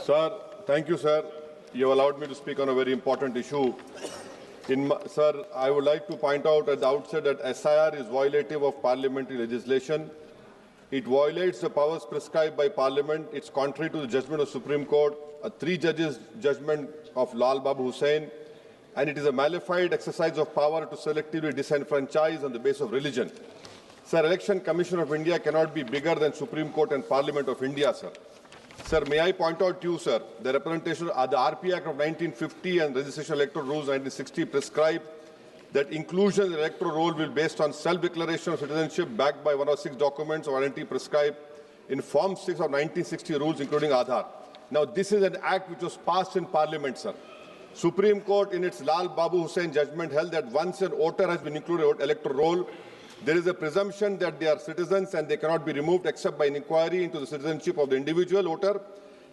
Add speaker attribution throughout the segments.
Speaker 1: Sir, thank you, sir. You have allowed me to speak on a very important issue. Sir, I would like to point out at the outset that SIR is violative of parliamentary legislation. It violates the powers prescribed by Parliament. It's contrary to the judgment of Supreme Court, a three-judges judgment of Lal Babu Hussain, and it is a malified exercise of power to selectively disenfranchise on the basis of religion. Sir, Election Commission of India cannot be bigger than Supreme Court and Parliament of India, sir. Sir, may I point out to you, sir, the representation of the RP Act of 1950 and Registration Electoral Rules 1960 prescribe that inclusion in the electoral roll will be based on self-declaration of citizenship backed by one of 6 documents of identity prescribed in Form 6 of 1960 rules, including Aadhaar. Now, this is an act which was passed in Parliament, sir. Supreme Court, in its Lal Babu Hussain judgment, held that once an voter has been included in the electoral roll, there is a presumption that they are citizens and they cannot be removed except by an inquiry into the citizenship of the individual voter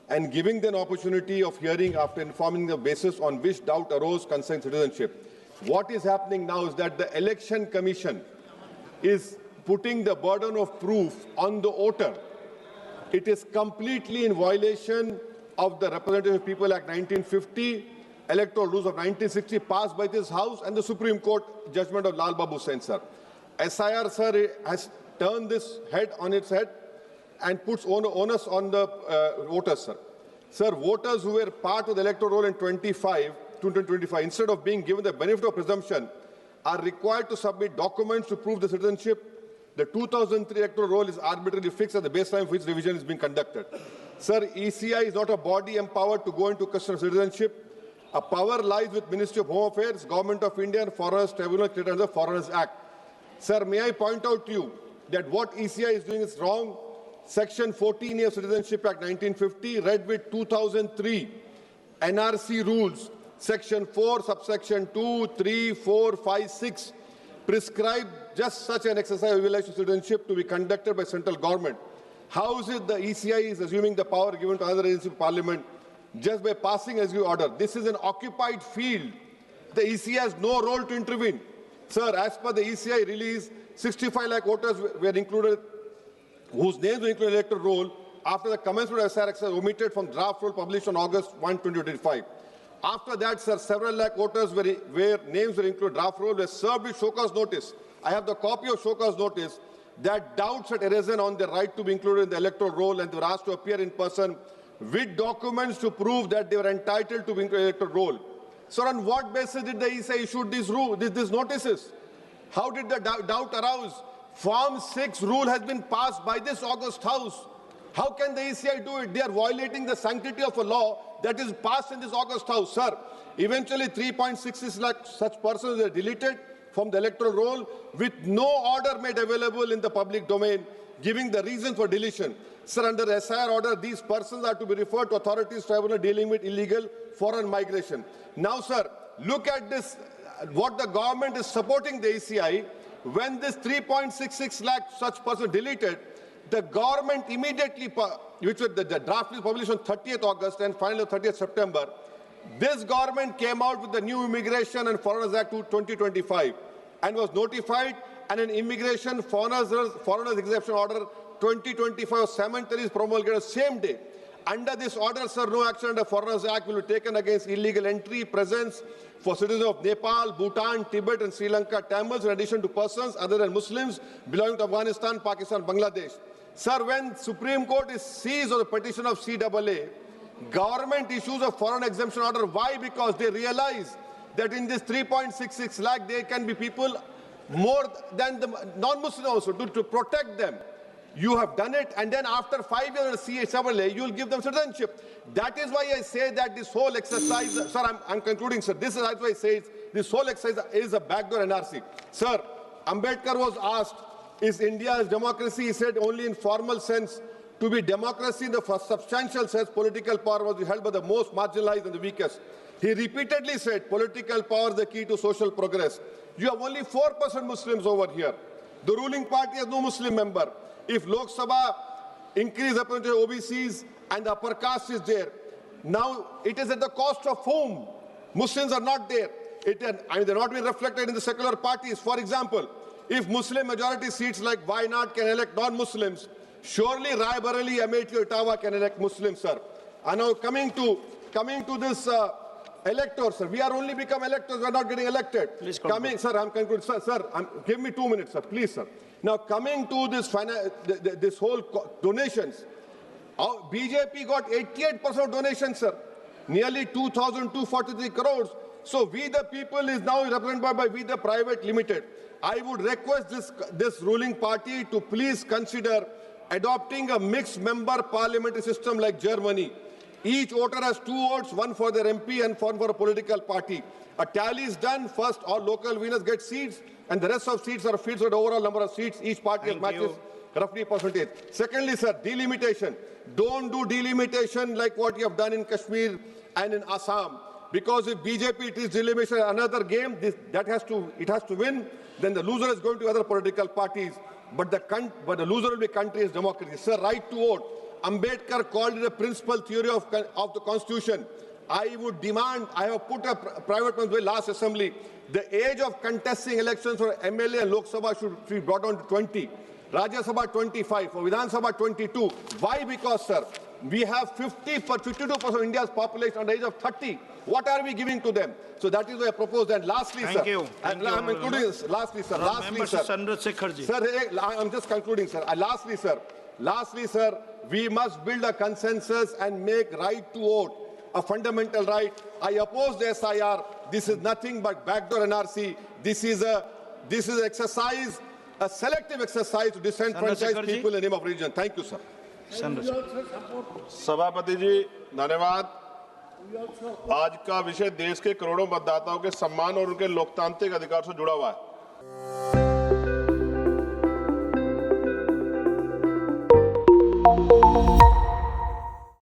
Speaker 1: and giving them an opportunity of hearing after informing the basis on which doubt arose concerning citizenship. What is happening now is that the Election Commission is putting the burden of proof on the voter. It is completely in violation of the Representative People Act 1950, Electoral Rules of 1960 passed by this House and the Supreme Court judgment of Lal Babu Hussain, sir. SIR, sir, has turned this head on its head and puts onus on the voters, sir. Sir, voters who were part of the electoral roll in 2025, instead of being given the benefit of presumption, are required to submit documents to prove the citizenship. The 2003 electoral roll is arbitrarily fixed at the baseline for which revision is being conducted. Sir, ECI is not a body empowered to go into question of citizenship. A power lies with Ministry of Home Affairs, Government of India and Foreigners Tribunal created under the Foreigners Act. Sir, may I point out to you that what ECI is doing is wrong. Section 14A of Citizenship Act 1950, read with 2003 NRC rules, Section 4, subsection 2, 3, 4, 5, 6, prescribe just such an exercise of evaluation of citizenship to be conducted by central government. How is it the ECI is assuming the power given to another agency of Parliament just by passing executive order? This is an occupied field. The ECI has no role to intervene. Sir, as per the ECI release, 65 lakh voters were included, whose names were included in the electoral roll after the commencement of SIR exercise omitted from draft roll published on August 1, 2025. After that, sir, several lakh voters where names were included draft roll were served with show cause notice. I have the copy of show cause notice that doubts had arisen on their right to be included in the electoral roll and they were asked to appear in person with documents to prove that they were entitled to be included in the electoral roll. Sir, on what basis did the ECI issue these notices? How did the doubt arouse? Form 6 rule has been passed by this August House. How can the ECI do it? They are violating the sanctity of a law that is passed in this August House. Sir, eventually 3.66 lakh such persons were deleted from the electoral roll with no order made available in the public domain, giving the reason for deletion. Sir, under the SIR order, these persons are to be referred to authorities tribunal dealing with illegal foreign migration. Now, sir, look at this, what the government is supporting the ECI. When this 3.66 lakh such persons deleted, the government immediately, which was the draft is published on 30th August and finally 30th September, this government came out with the new Immigration and Foreigners Act 2025 and was notified, and an Immigration Foreigners Exemption Order 2025 cemetery is promulgated the same day. Under this order, sir, no action under Foreigners Act will be taken against illegal entry, presence for citizens of Nepal, Bhutan, Tibet and Sri Lanka, Tamils, in addition to persons other than Muslims belonging to Afghanistan, Pakistan, Bangladesh. Sir, when Supreme Court is seized on the petition of CAA, government issues a foreign exemption order. Why? Because they realize that in this 3.66 lakh, there can be people more than the non-Muslim also to protect them. You have done it, and then after 5 years CAA, you will give them citizenship. That is why I say that this whole exercise, sir, I'm concluding, sir. This is why I say this whole exercise is a backdoor NRC. Sir, Ambedkar was asked, is India's democracy? He said only in formal sense. To be democracy in the substantial sense, political power was held by the most marginalized and the weakest. He repeatedly said political power is the key to social progress. You have only 4% Muslims over here. The ruling party has no Muslim member. If Loksabha increase the percentage of OBCs and the upper caste is there, now it is at the cost of whom? Muslims are not there. They're not being reflected in the secular parties. For example, if Muslim majority seats like Wayanad can elect non-Muslims, surely Rae Bareli, Amethi, Ottawa can elect Muslims, sir. And now coming to this electors, sir. We are only become electors. We are not getting elected.
Speaker 2: Please conclude.
Speaker 1: Sir, I'm concluding. Sir, give me 2 minutes, sir. Please, sir. Now coming to this whole donations, BJP got 88% of donations, sir. Nearly 2,243 crores. So we the people is now represented by We the Private Limited. I would request this ruling party to please consider adopting a mixed member parliamentary system like Germany. Each voter has 2 votes, one for their MP and one for a political party. A tally is done. First, all local winners get seats, and the rest of seats are filled with the overall number of seats. Each party matches roughly percentage. Secondly, sir, delimitation. Don't do delimitation like what you have done in Kashmir and in Assam. Because if BJP it is delimitation, another game, it has to win. Then the loser is going to other political parties. But the loser will be country's democracy. Sir, right to vote. Ambedkar called it a principal theory of the Constitution. I would demand, I have put a private one's way last assembly, the age of contesting elections for MLA and Loksabha should be brought down to 20. Rajya Sabha 25, for Vidhan Sabha 22. Why? Because, sir, we have 52% of India's population under the age of 30. What are we giving to them? So that is what I propose. And lastly,
Speaker 2: Thank you.
Speaker 1: And I'm including this. Lastly, sir. Sir, I'm just concluding, sir. Lastly, sir, we must build a consensus and make right to vote a fundamental right. I oppose the SIR. This is nothing but backdoor NRC. This is exercise, a selective exercise to disenfranchise people in the name of religion. Thank you, sir.
Speaker 3: सभापति जी धन्यवाद। आज का विषय देश के करोड़ों मतदाताओं के सम्मान और उनके लोकतांत्रिक अधिकार से जुड़ा हुआ है।